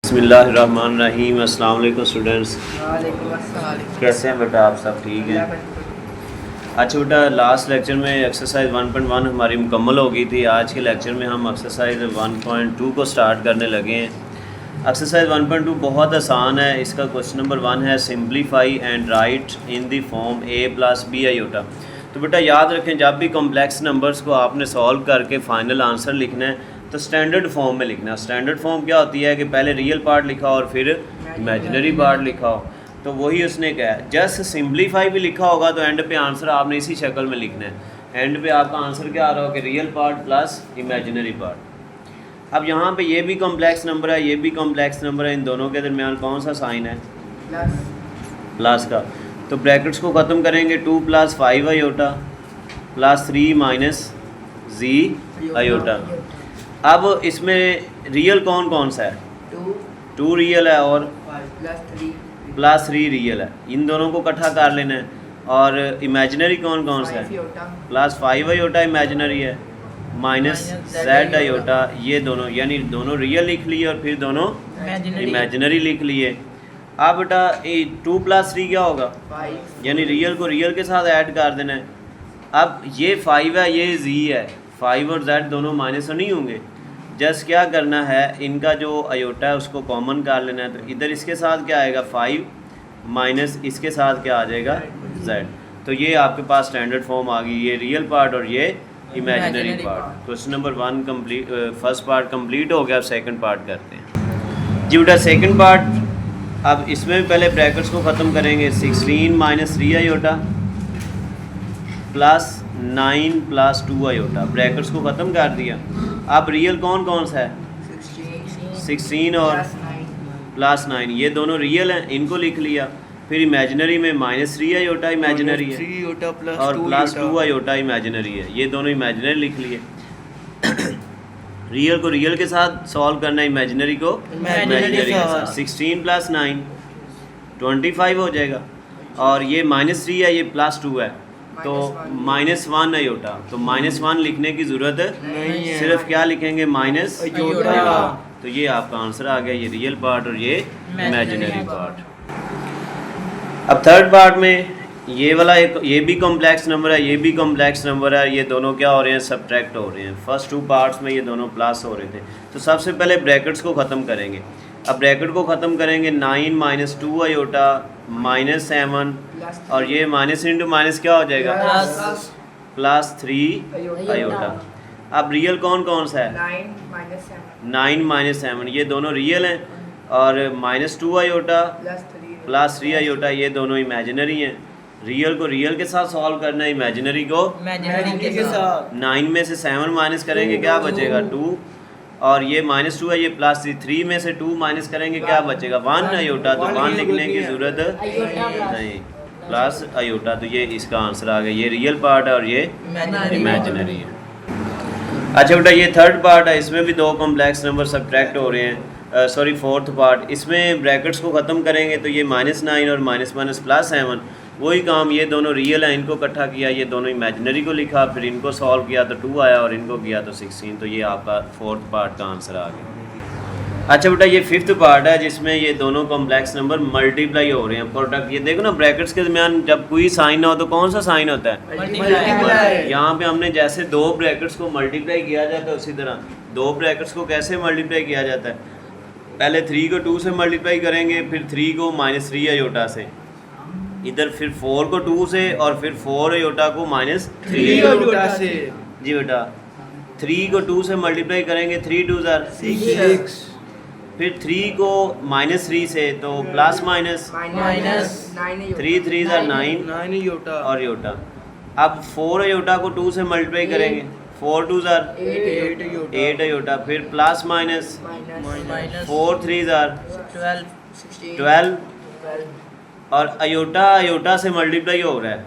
बिस्मिल्लाहिर्रहमानिर्रहीम। अस्सलाम वालेकुम स्टूडेंट्स, वालेकुम अस्सलाम। कैसे हैं बेटा आप सब? ठीक हैं। अच्छा बेटा, लास्ट लेक्चर में एक्सरसाइज 1.1 हमारी मुकम्मल हो गई थी। आज के लेक्चर में हम एक्सरसाइज 1.2 को स्टार्ट करने लगे हैं। एक्सरसाइज 1.2 बहुत आसान है। इसका क्वेश्चन नंबर 1 है simplify and right in the form a + b iota. तो बेटा याद रखें, जब भी कॉम्प्लेक्स नंबर्स को आपने सॉल्व करके फाइनल आंसर लिखना है तो स्टैंडर्ड फॉर्म में लिखना। स्टैंडर्ड फॉर्म क्या होती है कि पहले रियल पार्ट लिखा और फिर इमेजिनरी पार्ट लिखा हो। तो वही उसने कहा है। जस्ट सिंप्लीफाई भी लिखा होगा तो एंड पे आंसर आपने इसी शक्ल में लिखना है। एंड पे आपका आंसर क्या आ रहा हो कि real part plus imaginary part. अब यहाँ पे ये भी कॉम्प्लेक्स नंबर है, ये भी कॉम्प्लेक्स नंबर है। इन दोनों के दरमियान कौन सा साइन है? प्लस का। तो ब्रैकेट्स को ख़त्म करेंगे। 2 + 5 आयोटा + 3 - z आयोटा। अब इसमें रियल कौन कौन सा है? 2 रियल है और +3 रियल है। इन दोनों को इकट्ठा कर लेना है। और इमेजिनरी कौन कौन सा है? +5 आयोटा इमेजिनरी है, -z आयोटा। ये दोनों यानी दोनों रियल लिख लिए और फिर दोनों इमेजिनरी लिख लिए। अब बेटा 2 + 3 क्या होगा? यानी रियल को रियल के साथ ऐड कर देना है। अब ये 5 है, ये z है। 5 और z दोनों माइनस नहीं होंगे। जस्ट क्या करना है, इनका जो आयोटा है उसको कॉमन कर लेना है। तो इधर इसके साथ क्या आएगा? 5 माइनस इसके साथ क्या आ जाएगा? z। तो ये आपके पास स्टैंडर्ड फॉर्म आ गई। ये रियल पार्ट और ये imaginary part. Question number 1 complete, first part complete हो गया। अब सेकंड पार्ट करते हैं जी बेटा। सेकंड पार्ट, अब इसमें भी पहले ब्रैकेट्स को ख़त्म करेंगे। 16 - 3 आयोटा + 9 + 2 आयोटा। ब्रैकेट्स को ख़त्म कर दिया। अब रियल कौन कौन सा है? 16 और +9, ये दोनों रियल हैं, इनको लिख लिया। फिर इमेजिनरी में -3 आयोटा इमेजिनरी है और +2 आयोटा इमेजिनरी है। ये दोनों इमेजिनरी लिख लिए। रियल को रियल के साथ सॉल्व करना है, इमेजिनरी को इमेजिनरी के साथ। 16 + 9 25 हो जाएगा। और ये -3 है, ये +2 है, तो -1 आयोटा। तो -1 लिखने की ज़रूरत नहीं है, सिर्फ क्या लिखेंगे? Minus iota. तो ये आपका आंसर आ गया। ये रियल पार्ट और ये इमेजिनरी पार्ट। अब थर्ड पार्ट में ये वाला एक, ये भी कॉम्प्लेक्स नंबर है, ये भी कॉम्प्लेक्स नंबर है। ये दोनों क्या हो रहे हैं? सब्ट्रैक्ट हो रहे हैं। फर्स्ट 2 पार्ट्स में ये दोनों प्लस हो रहे थे। तो सबसे पहले ब्रैकेट्स को ख़त्म करेंगे। अब ब्रैकेट को ख़त्म करेंगे। 9 - 2 आयोटा -7 और ये माइनस इंटू माइनस क्या हो जाएगा? +3 आयोटा। अब रियल कौन कौन सा है? 9 - 7, ये दोनों रियल हैं। और -2 आयोटा +3 आयोटा, ये दोनों इमेजिनरी हैं। रियल को रियल के साथ सॉल्व करना है, इमेजिनरी को इमेजिनरी के साथ। 9 में से 7 माइनस करेंगे, क्या बचेगा? 2। और ये -2 है, ये +3 में से 2 माइनस करेंगे, क्या बचेगा? 1 आयोटा। तो 1 लिखने की ज़रूरत नहीं, प्लस आयोटा। तो ये इसका आंसर आ गया। ये रियल पार्ट है और ये इमेजिनरी है। अच्छा बेटा, ये थर्ड पार्ट है। इसमें भी 2 कॉम्प्लेक्स नंबर सब्ट्रैक्ट हो रहे हैं। Sorry, fourth part. इसमें ब्रैकेट्स को ख़त्म करेंगे तो ये -9 और -7 वही काम। ये दोनों रियल हैं, इनको इकट्ठा किया, ये दोनों इमेजिनरी को लिखा, फिर इनको सॉल्व किया तो 2 आया और इनको किया तो 16। तो ये आपका फोर्थ पार्ट का आंसर आ गया। अच्छा बेटा, ये फिफ्थ पार्ट है जिसमें ये दोनों कॉम्प्लेक्स नंबर मल्टीप्लाई हो रहे हैं। प्रोडक्ट, ये देखो ना, ब्रैकेट्स के दरमियान जब कोई साइन ना हो तो कौन सा साइन होता है? मल्टीप्लाई। यहाँ पे हमने जैसे 2 ब्रैकेट्स को मल्टीप्लाई किया जाता है, उसी तरह 2 ब्रैकेट्स को कैसे मल्टीप्लाई किया जाता है? पहले 3 को 2 से मल्टीप्लाई करेंगे, फिर 3 को -3 आयोटा से, इधर फिर 4 को 2 से, और फिर 4 आयोटा को -3 आयोटा से। जी बेटा, 3 को 2 से मल्टीप्लाई करेंगे, 3 2 6। फिर 3 को -3 से, तो प्लस माइनस 3 3 9 और आयोटा। अब 4 आयोटा को 2 से मल्टीप्लाई करेंगे, 4 2 8 आयोटा। फिर प्लस माइनस 4 3 12 और आयोटा से मल्टीप्लाई हो रहा है।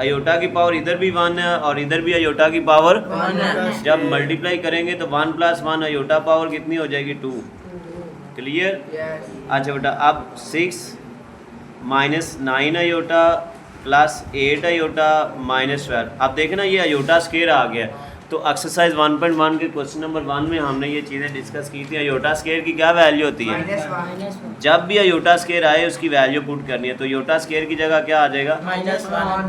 आयोटा की पावर इधर भी 1 है और इधर भी आयोटा की पावर 1 है। जब मल्टीप्लाई करेंगे तो 1 + 1 आयोटा पावर कितनी हो जाएगी? 2। क्लियर? अच्छा बेटा, अब 6 - 9 आयोटा + 8 आयोटा -12। अब देखें ना, ये आयोटा स्क्वायर आ गया। तो एक्सरसाइज 1.1 के क्वेश्चन नंबर 1 में हमने ये चीज़ें डिस्कस की थी। अयोटा स्केयर की क्या वैल्यू होती है? -1 जब भी अयोटा स्केयर आए उसकी वैल्यू पुट करनी है। तो अयोटा स्केयर की जगह क्या आ जाएगा?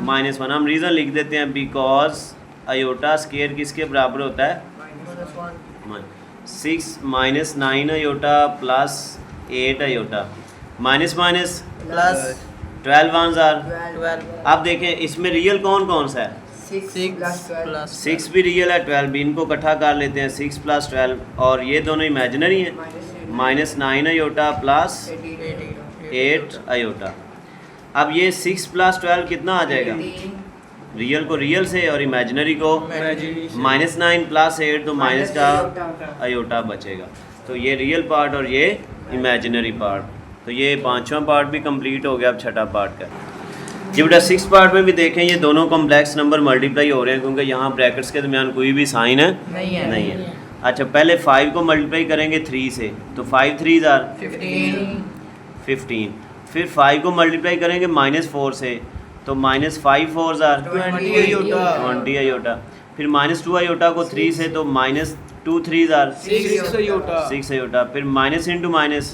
-1। हम रीज़न लिख देते हैं बिकॉज अयोटा स्केयर किसके बराबर होता है? 6 - 9 iota plus 8 iota minus minus plus 12 1 आर। 12 अब देखें इसमें रियल कौन कौन सा है? 6 भी रियल है, 12 भी। इनको इकट्ठा कर लेते हैं, 6 + 12, और ये दोनों इमेजिनरी हैं। -9 अयोटा प्लस 8 अयोटा। अब ये 6 + 12 कितना आ जाएगा? रियल को रियल से और इमेजिनरी को -9 + 8, तो माइनस का अयोटा बचेगा। तो ये रियल पार्ट और ये इमेजिनरी पार्ट। तो ये पांचवा पार्ट भी कंप्लीट हो गया। अब छठा पार्ट का जी बेटा 6 पार्ट में भी देखें, ये दोनों कॉम्प्लेक्स नंबर मल्टीप्लाई हो रहे हैं क्योंकि यहाँ ब्रैकेट्स के दरमियान कोई भी साइन नहीं है। अच्छा, पहले 5 को मल्टीप्लाई करेंगे 3 से, तो 5 3 आर 15। फिर 5 को मल्टीप्लाई करेंगे -4 से, तो -5 4 आर 20 अयोटा। फिर -2 अयोटा को 3 से, तो -2 3 आर 6 अयोटा। फिर माइनस इंटू माइनस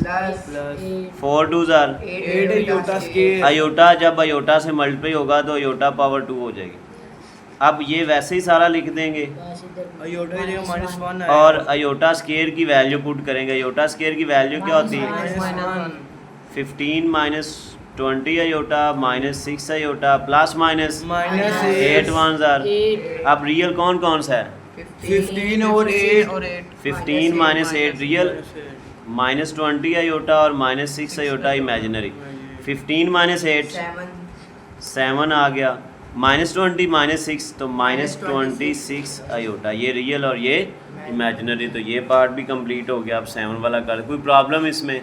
4 2 आर 8 अयोटा स्केयर। अयोटा जब अयोटा से मल्टीप्लाई होगा तो अयोटा पावर 2 हो जाएगी। अब ये वैसे ही सारा लिख देंगे अयोटा की जगह -1 और अयोटा स्केयर की वैल्यू पुट करेंगे। अयोटा स्केयर की वैल्यू क्या होती है? 15 - 20 अयोटा -6 अयोटा प्लस माइनस 8 1 आर। अब रियल कौन कौन सा है? 15 और 8 15 - 8 रियल, -20 अयोटा और -6 अयोटा इमेजिनरी। 15 - 8 7 आ गया, -20 - 6, तो -26 अयोटा। ये रियल और ये इमेजिनरी। तो ये पार्ट भी कंप्लीट हो गया। अब 7 वाला कर, कोई प्रॉब्लम इसमें?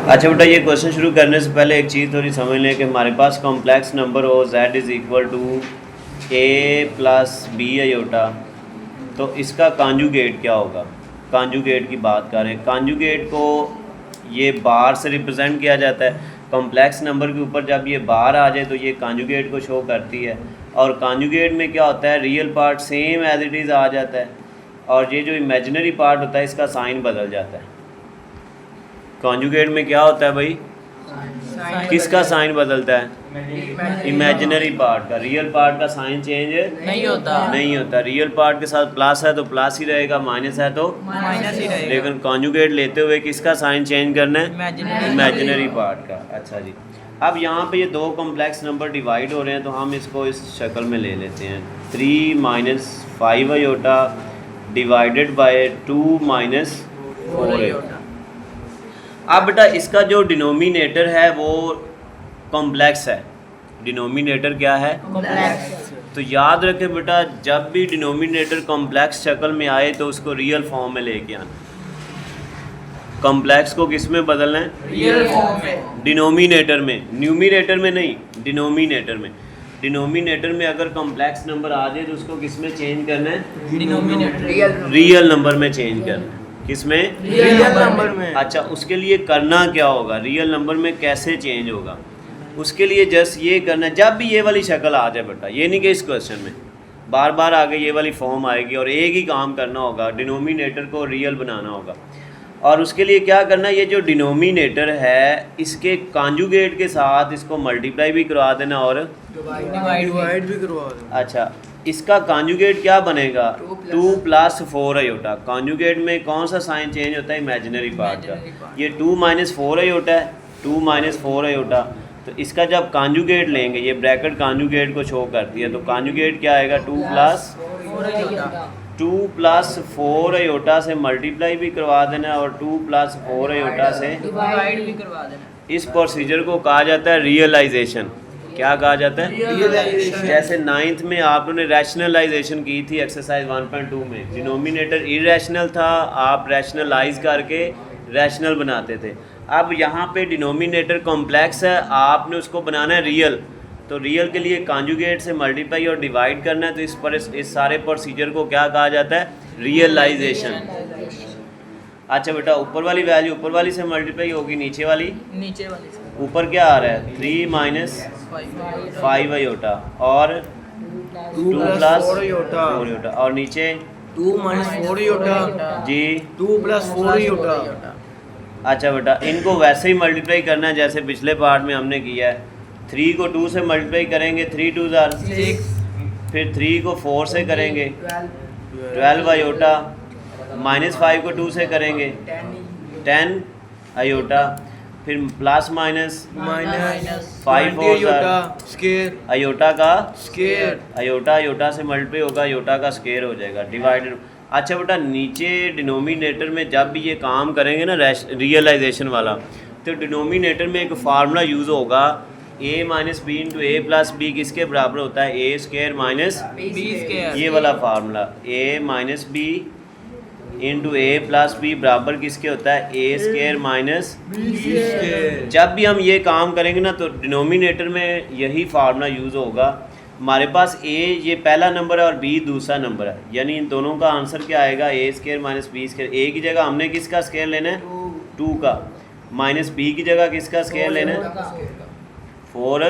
अच्छा बेटा, ये क्वेश्चन शुरू करने से पहले एक चीज़ थोड़ी समझ लें कि हमारे पास कॉम्प्लेक्स नंबर हो z = a + b अयोटा, तो इसका कॉन्जुगेट क्या होगा? कॉन्जुगेट की बात करें, कॉन्जुगेट को ये बार से रिप्रेजेंट किया जाता है। कॉम्प्लेक्स नंबर के ऊपर जब ये बार आ जाए तो ये कॉन्जुगेट को शो करती है। और कॉन्जुगेट में क्या होता है? Real part same as it is आ जाता है और ये जो इमेजिनरी पार्ट होता है इसका साइन बदल जाता है। कॉन्जुगेट में क्या होता है भाई? किसका साइन बदलता है? इमेजिनरी पार्ट का। रियल पार्ट का साइन चेंज नहीं होता। रियल पार्ट के साथ प्लस है तो प्लस ही रहेगा, माइनस है तो माइनस ही रहेगा। लेकिन कॉन्जुगेट लेते हुए किसका साइन चेंज करना है? इमेजिनरी पार्ट का। अच्छा जी, अब यहाँ पे ये दो कॉम्प्लेक्स नंबर डिवाइड हो रहे हैं तो हम इसको इस शक्ल में ले लेते हैं। 3 - 5 अयोटा डिवाइडेड बाय 2 - 4 अयोटा। अब बेटा इसका जो डिनोमिनेटर है वो कॉम्प्लेक्स है। डिनोमिनेटर क्या है? कॉम्प्लेक्स। तो याद रखें बेटा, जब भी डिनोमिनेटर कॉम्प्लेक्स शक्ल में आए तो उसको रियल फॉर्म में लेके आना। कॉम्प्लेक्स को किस में बदलना है? रियल फॉर्म में। डिनोमिनेटर में, न्यूमिनेटर में नहीं, डिनोमिनेटर में। डिनोमिनेटर में अगर कॉम्प्लेक्स नंबर आ जाए तो उसको किस में चेंज करना है? डिनोमिनेटर रियल नंबर में चेंज करना है। किस में? रियल नंबर में। अच्छा, उसके लिए करना क्या होगा? रियल नंबर में कैसे चेंज होगा? उसके लिए जस्ट ये करना, जब भी ये वाली शक्ल आ जाए बेटा, ये नहीं कि इस क्वेश्चन में बार बार आगे ये वाली फॉर्म आएगी और एक ही काम करना होगा, डिनोमिनेटर को रियल बनाना होगा। और उसके लिए क्या करना है? ये जो डिनोमिनेटर है इसके कॉन्जुगेट के साथ इसको मल्टीप्लाई भी करवा देना और डिवाइड भी करवा दो। अच्छा, इसका कॉन्जुगेट क्या बनेगा? 2 + 4 अयोटा। कॉन्जुगेट में कौन सा साइन चेंज होता है? इमेजिनरी पार्ट का। ये 2 - 4 अयोटा है, 2 - 4 अयोटा। तो इसका जब कॉन्जुगेट लेंगे, ये ब्रैकेट कॉन्जुगेट को शो करती है, तो कॉन्जुगेट क्या आएगा? 2 + 4 अयोटा से मल्टीप्लाई भी करवा देना और 2 + 4 अयोटा से डिवाइड भी करवा देना। इस प्रोसीजर को कहा जाता है रियलाइजेशन। क्या कहा जाता है? रियलाइजेशन। जैसे 9th में आप लोगों ने रैशनलाइजेशन की थी एक्सरसाइज 1.2 में। डिनोमिनेटर इरेशनल था, आप रैशनलाइज करके रैशनल बनाते थे। अब यहाँ पे डिनोमिनेटर कॉम्प्लेक्स है, आपने उसको बनाना है रियल। तो रियल के लिए कॉन्जुगेट से मल्टीप्लाई और डिवाइड करना है। तो इस सारे प्रोसीजर को क्या कहा जाता है? रियलाइजेशन। अच्छा बेटा, ऊपर वाली वैल्यू ऊपर वाली से मल्टीप्लाई होगी, नीचे वाली नीचे वाले से। ऊपर क्या आ रहा है? 3 - 5 अयोटा और 2 2 plus प्लस 4 iota 4 iota और नीचे 2 minus 4 iota जी 2 plus 4 iota अच्छा बेटा इनको वैसे ही मल्टीप्लाई करना है जैसे पिछले पार्ट में हमने किया है 3 को 2 से मल्टीप्लाई करेंगे 3 2 जार 6 फिर 3 को 4 से करेंगे 12 आयोटा -5 को 2 से करेंगे 10 आयोटा फिर प्लस माइनस minus 5 20 और iota square आयोटा का square आयोटा से मल्टीप्लाई होगा आयोटा का स्केयर हो जाएगा डिवाइडेड। अच्छा बेटा नीचे डिनोमिनेटर में जब भी ये काम करेंगे ना रियलाइजेशन वाला तो डिनोमिनेटर में एक फार्मूला यूज़ होगा a minus b into a plus b किसके बराबर होता है a square minus b square ये वाला formula a minus b into a plus b बराबर किसके होता है a square minus b square जब भी हम ये काम करेंगे ना तो डिनोमिनेटर में यही फार्मूला यूज़ होगा। हमारे पास a ये पहला नंबर है और b दूसरा नंबर है यानी इन दोनों का आंसर क्या आएगा A square minus B square. a की जगह हमने किसका स्केयर लेना है 2 का माइनस b की जगह किसका स्केयर लेना है 4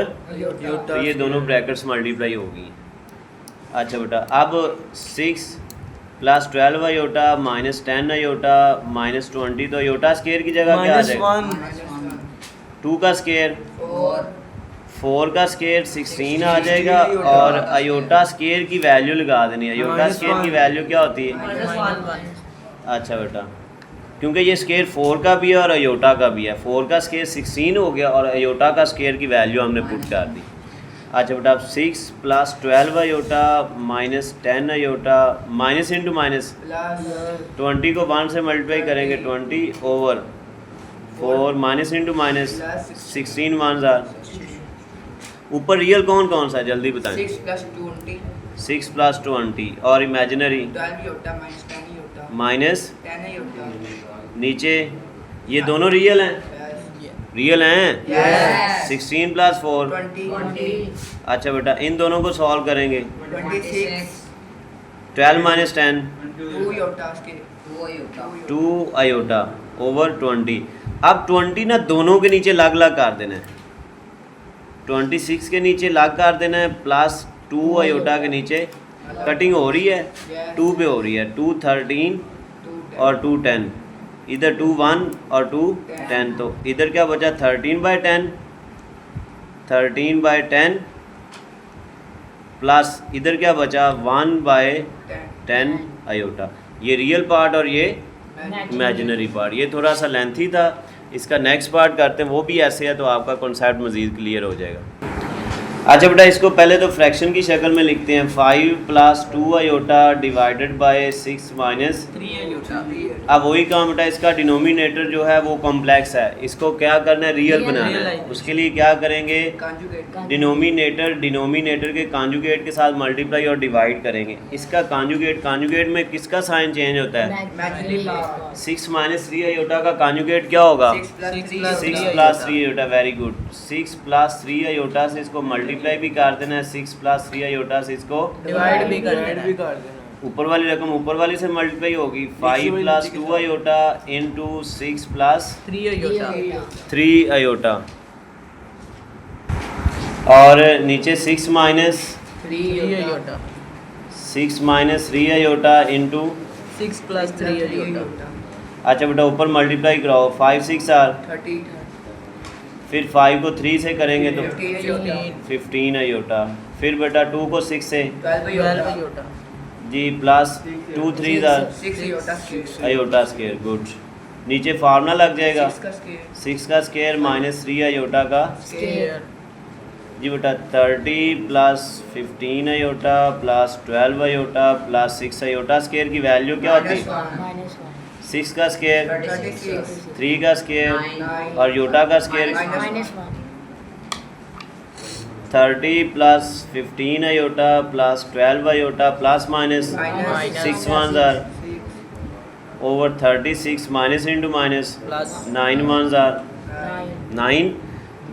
तो ये दोनों ब्रैकेट्स मल्टीप्लाई होगी। अच्छा बेटा अब 6 plus 12 iota minus 10 iota minus 20 तो आयोटा स्केयर की जगह क्या आ minus जाएगा 1 2 का स्केयर 4 का स्केयर 16 आ जाएगा और आयोटा स्केयर की वैल्यू लगा देनी है। आयोटा Minus स्केयर की 1 वैल्यू क्या होती है अच्छा बेटा क्योंकि ये स्केयर 4 का भी है और आयोटा का भी है 4 का स्केयर 16 हो गया और आयोटा का स्केयर की वैल्यू हमने पुट कर दी। अच्छा बेटा अब 6 plus 12 iota minus 10 iota minus into minus 20 को 1 से मल्टीप्लाई करेंगे 20 over 4 minus into minus 16 1 jar ऊपर रियल कौन कौन सा है जल्दी बताएं 6 plus 20 6 प्लस 20 और imaginary 12 iota minus 10 iota minus 10 iota नीचे ये दोनों रियल हैं yes रियल हैं Yes. 16 प्लस 4 20 अच्छा बेटा इन दोनों को सॉल्व करेंगे 26 12 minus 10 2 iota scale 2 iota over 20 अब 20 ना दोनों के नीचे लग लग कर देना है 26 के नीचे लग कर देना है प्लस 2 आयोटा के नीचे कटिंग हो रही है 2 पे हो रही है 2 13 और 2 10 इधर 2 1 और 2 10 तो इधर क्या बचा 13/10 13/10 प्लस इधर क्या बचा 1/10 आयोटा। ये रियल पार्ट और ये इमेजिनरी पार्ट ये थोड़ा सा लेंथी था इसका नेक्स्ट पार्ट करते हैं वो भी ऐसे है तो आपका कॉन्सेप्ट मज़ीद क्लियर हो जाएगा। अच्छा बेटा इसको पहले तो फ्रैक्शन की शक्ल में लिखते हैं 5 plus 2 iota divided by 6 minus 3 iota अब वही काम बेटा इसका डिनोमिनेटर जो है वो कॉम्प्लेक्स है इसको क्या करना है रियल बनाना है Realization. उसके लिए क्या करेंगे conjugate डिनोमिनेटर के कांजुगेट के साथ मल्टीप्लाई और डिवाइड करेंगे। इसका कांजुगेट में किसका साइन चेंज होता है imaginary power 6 माइनस 3 आयोटा का कांजुगेट क्या होगा 6 plus 3 plus 6 3 plus iota. 3 iota very good 6 plus 3 iota से इसको मल्टीप्लाई भी कर देना है 6 प्लस 3 आयोटा से इसको डिवाइड भी कर Divide भी देना कर देना ऊपर वाली रकम ऊपर वाली से मल्टीप्लाई होगी 5 वाली प्लस नीचे की 2 iota into 6 plus 3 iota 3 iota और नीचे 6 minus 3 iota 6 minus 3 iota into 6 plus 3 iota अच्छा बेटा ऊपर मल्टीप्लाई कराओ 5 6 आर 30 फिर 5 को 3 से करेंगे तो 15 iota 15 आयोटा फिर बेटा 2 को 6 से 12 12 iota iota जी प्लस 2 3 आर 6 iota scale iota square good नीचे फार्मूला लग जाएगा 6 का scale 6 का स्केयर माइनस 3 आयोटा का square जी बेटा 30 plus 15 iota plus 12 iota plus 6 iota square की वैल्यू क्या होती है minus 6 का स्केयर 36 3 का स्केयर 9 और योटा का square minus 1 30 plus 15 iota plus 12 iota plus minus minus 6 1 आर over 36 minus into minus plus 9 1 आर 9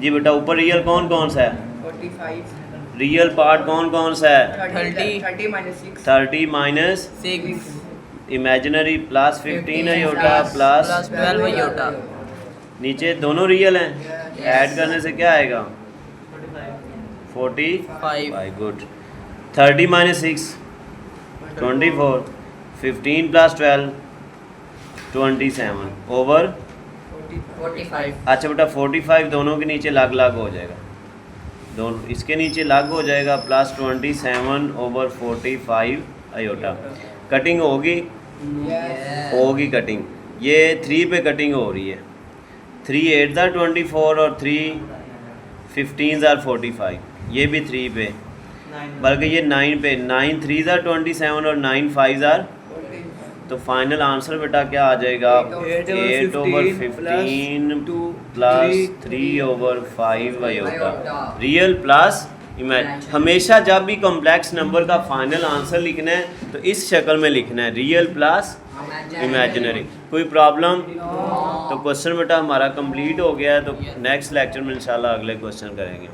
जी बेटा ऊपर रियल कौन कौन सा है 45 रियल पार्ट कौन कौन सा है 30 minus 6 30 minus 6 imaginary plus 15 iota plus 12 iota नीचे दोनों रियल हैं ऐड करने से क्या आएगा 45 5 गुड 30 माइनस 6 24, 15 प्लस 12 27 ओवर 45. अच्छा बेटा 45 दोनों के नीचे लाग लाग हो जाएगा, दोनों इसके नीचे लाग हो जाएगा, प्लस 27 ओवर 45 आयोटा। कटिंग होगी होगी कटिंग, ये 3 पे कटिंग हो रही है, 3 8 ज़ार 24 और 3 15 ज़ार 45, ये भी 3 पे, बल्कि ये 9 पे, 9 3 ज़ार 27 और 9 5 ज़ार, तो फाइनल आंसर बेटा क्या आ जाएगा 8 over 15 plus 3 over 5 iota. Real plus image, हमेशा जब भी कॉम्प्लेक्स नंबर का फाइनल आंसर लिखना है तो इस शक्ल में लिखना है, रियल प्लस इमेजिनरी। कोई प्रॉब्लम? तो क्वेश्चन बेटा हमारा कंप्लीट हो गया है, तो नेक्स्ट लेक्चर में इंशाल्लाह अगले क्वेश्चन करेंगे।